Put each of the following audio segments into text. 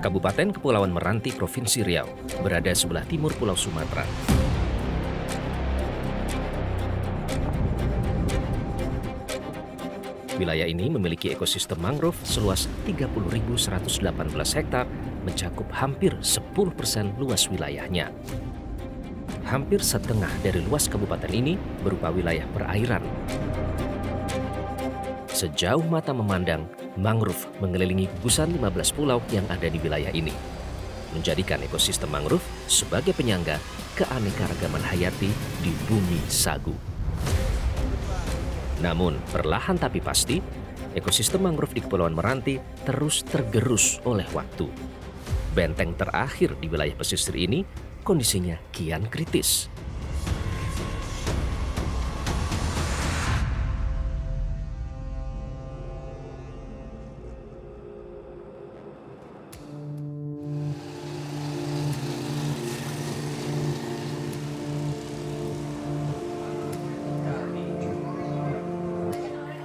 Kabupaten Kepulauan Meranti, Provinsi Riau, berada sebelah timur Pulau Sumatera. Wilayah ini memiliki ekosistem mangrove seluas 30.118 hektar, mencakup hampir 10% luas wilayahnya. Hampir setengah dari luas kabupaten ini berupa wilayah perairan. Sejauh mata memandang, mangrove mengelilingi gugusan 15 pulau yang ada di wilayah ini, menjadikan ekosistem mangrove sebagai penyangga keanekaragaman hayati di bumi sagu. Namun, perlahan tapi pasti, ekosistem mangrove di Kepulauan Meranti terus tergerus oleh waktu. Benteng terakhir di wilayah pesisir ini kondisinya kian kritis.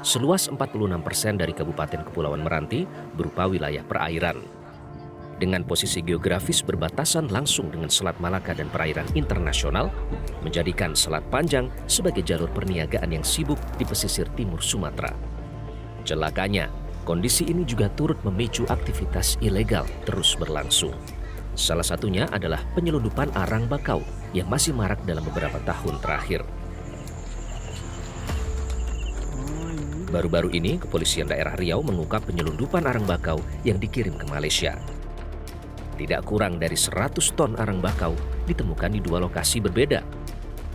Seluas 46% dari Kabupaten Kepulauan Meranti berupa wilayah perairan. Dengan posisi geografis berbatasan langsung dengan Selat Malaka dan perairan internasional, menjadikan Selat Panjang sebagai jalur perniagaan yang sibuk di pesisir timur Sumatera. Celakanya, kondisi ini juga turut memicu aktivitas ilegal terus berlangsung. Salah satunya adalah penyelundupan arang bakau yang masih marak dalam beberapa tahun terakhir. Baru-baru ini, Kepolisian Daerah Riau mengungkap penyelundupan arang bakau yang dikirim ke Malaysia. Tidak kurang dari 100 ton arang bakau ditemukan di dua lokasi berbeda.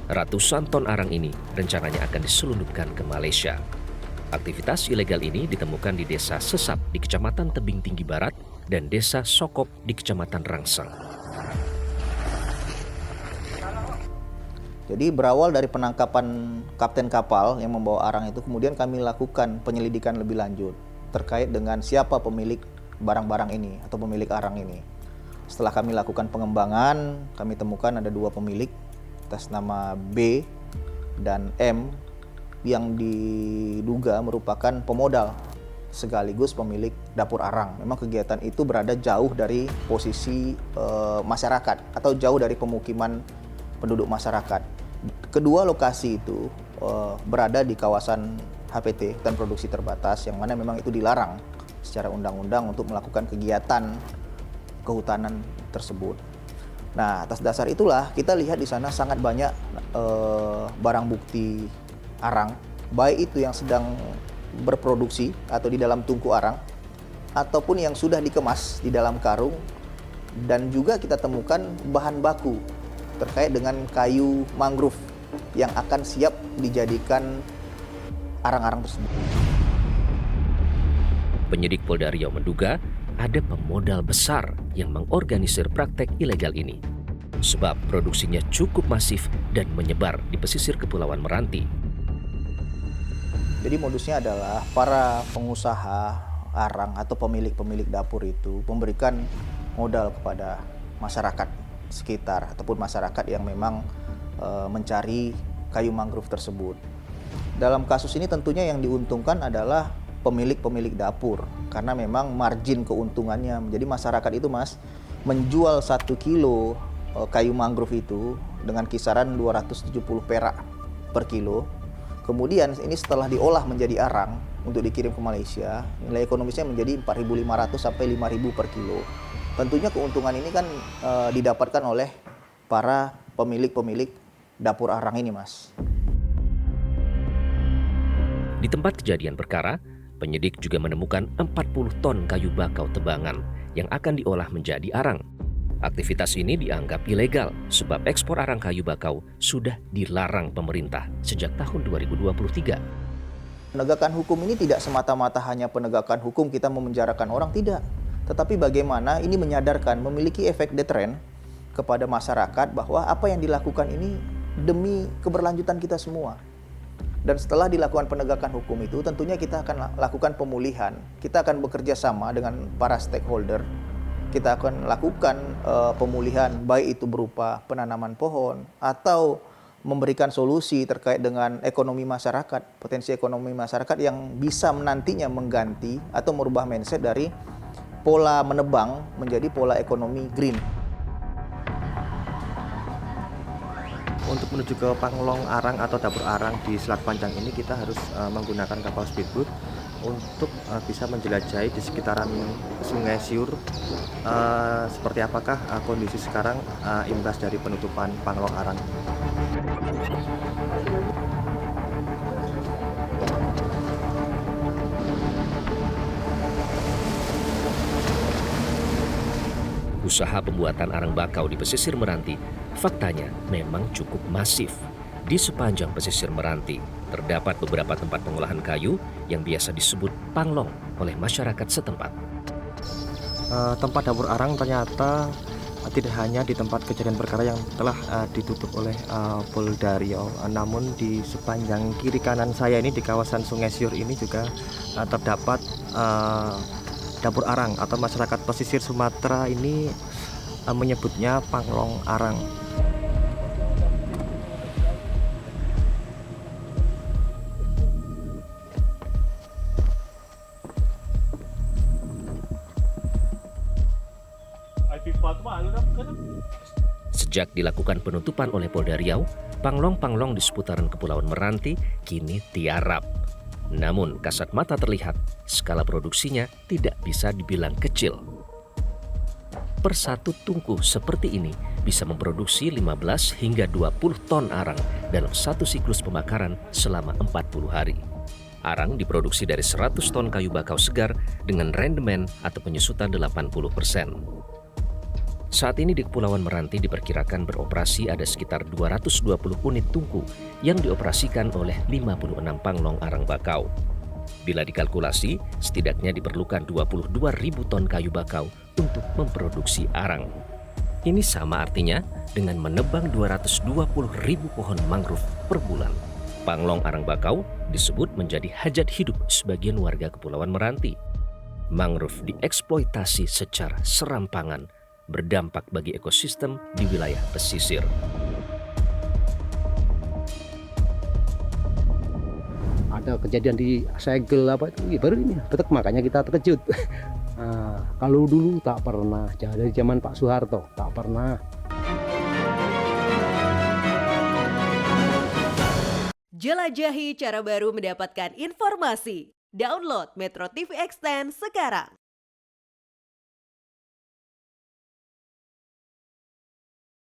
Ratusan ton arang ini rencananya akan diselundupkan ke Malaysia. Aktivitas ilegal ini ditemukan di Desa Sesap di Kecamatan Tebing Tinggi Barat dan Desa Sokop di Kecamatan Rangsang. Jadi berawal dari penangkapan kapten kapal yang membawa arang itu, kemudian kami lakukan penyelidikan lebih lanjut terkait dengan siapa pemilik barang-barang ini atau pemilik arang ini. Setelah kami lakukan pengembangan, kami temukan ada dua pemilik atas nama B dan M yang diduga merupakan pemodal sekaligus pemilik dapur arang. Memang kegiatan itu berada jauh dari posisi masyarakat atau jauh dari pemukiman penduduk masyarakat. Kedua lokasi itu berada di kawasan HPT, hutan produksi terbatas, yang mana memang itu dilarang secara undang-undang untuk melakukan kegiatan kehutanan tersebut. Nah, atas dasar itulah kita lihat di sana sangat banyak barang bukti arang, baik itu yang sedang berproduksi atau di dalam tungku arang, ataupun yang sudah dikemas di dalam karung, dan juga kita temukan bahan baku terkait dengan kayu mangrove yang akan siap dijadikan arang-arang tersebut. Penyidik Polda Riau menduga ada pemodal besar yang mengorganisir praktek ilegal ini, sebab produksinya cukup masif dan menyebar di pesisir Kepulauan Meranti. Jadi modusnya adalah para pengusaha arang atau pemilik-pemilik dapur itu memberikan modal kepada masyarakat sekitar ataupun masyarakat yang memang mencari kayu mangrove tersebut. Dalam kasus ini tentunya yang diuntungkan adalah pemilik-pemilik dapur, karena memang margin keuntungannya. Jadi masyarakat itu menjual 1 kilo kayu mangrove itu dengan kisaran 270 perak per kilo. Kemudian ini setelah diolah menjadi arang untuk dikirim ke Malaysia, nilai ekonomisnya menjadi 4.500 sampai 5.000 per kilo. Tentunya keuntungan ini kan didapatkan oleh para pemilik-pemilik dapur arang ini, Mas. Di tempat kejadian perkara, penyidik juga menemukan 40 ton kayu bakau tebangan yang akan diolah menjadi arang. Aktivitas ini dianggap ilegal sebab ekspor arang kayu bakau sudah dilarang pemerintah sejak tahun 2023. Penegakan hukum ini tidak semata-mata hanya penegakan hukum kita memenjarakan orang, tidak. Tetapi bagaimana ini menyadarkan, memiliki efek deteren kepada masyarakat bahwa apa yang dilakukan ini demi keberlanjutan kita semua. Dan setelah dilakukan penegakan hukum itu, tentunya kita akan lakukan pemulihan. Kita akan bekerja sama dengan para stakeholder. Kita akan lakukan pemulihan, baik itu berupa penanaman pohon atau memberikan solusi terkait dengan ekonomi masyarakat, potensi ekonomi masyarakat yang bisa nantinya mengganti atau merubah mindset dari pola menebang menjadi pola ekonomi green. Untuk menuju ke Panglong Arang atau dapur arang di Selat Panjang ini kita harus menggunakan kapal speedboat untuk bisa menjelajahi di sekitaran Sungai Siur seperti apakah kondisi sekarang imbas dari penutupan Panglong Arang. Usaha pembuatan arang bakau di pesisir Meranti faktanya memang cukup masif. Di sepanjang pesisir Meranti terdapat beberapa tempat pengolahan kayu yang biasa disebut panglong oleh masyarakat setempat. Tempat dapur arang ternyata tidak hanya di tempat kejadian perkara yang telah ditutup oleh Polda Riau, namun di sepanjang kiri kanan saya ini di kawasan Sungai Siur ini juga terdapat dapur arang atau masyarakat pesisir Sumatera ini menyebutnya Panglong Arang. Sejak dilakukan penutupan oleh Polda Riau, panglong-panglong di seputaran Kepulauan Meranti kini tiarap. Namun kasat mata terlihat skala produksinya tidak bisa dibilang kecil. Per satu tungku seperti ini bisa memproduksi 15 hingga 20 ton arang dalam satu siklus pembakaran selama 40 hari. Arang diproduksi dari 100 ton kayu bakau segar dengan rendemen atau penyusutan 80%. Saat ini di Kepulauan Meranti diperkirakan beroperasi ada sekitar 220 unit tungku yang dioperasikan oleh 56 panglong arang bakau. Bila dikalkulasi, setidaknya diperlukan 22.000 ton kayu bakau untuk memproduksi arang. Ini sama artinya dengan menebang 220.000 pohon mangrove per bulan. Panglong arang bakau disebut menjadi hajat hidup sebagian warga Kepulauan Meranti. Mangrove dieksploitasi secara serampangan, berdampak bagi ekosistem di wilayah pesisir. Ada kejadian di segel apa itu baru ini betul, makanya kita terkejut. Nah, kalau dulu tak pernah, dari zaman Pak Soeharto tak pernah. Jelajahi cara baru mendapatkan informasi. Download Metro TV Extend sekarang.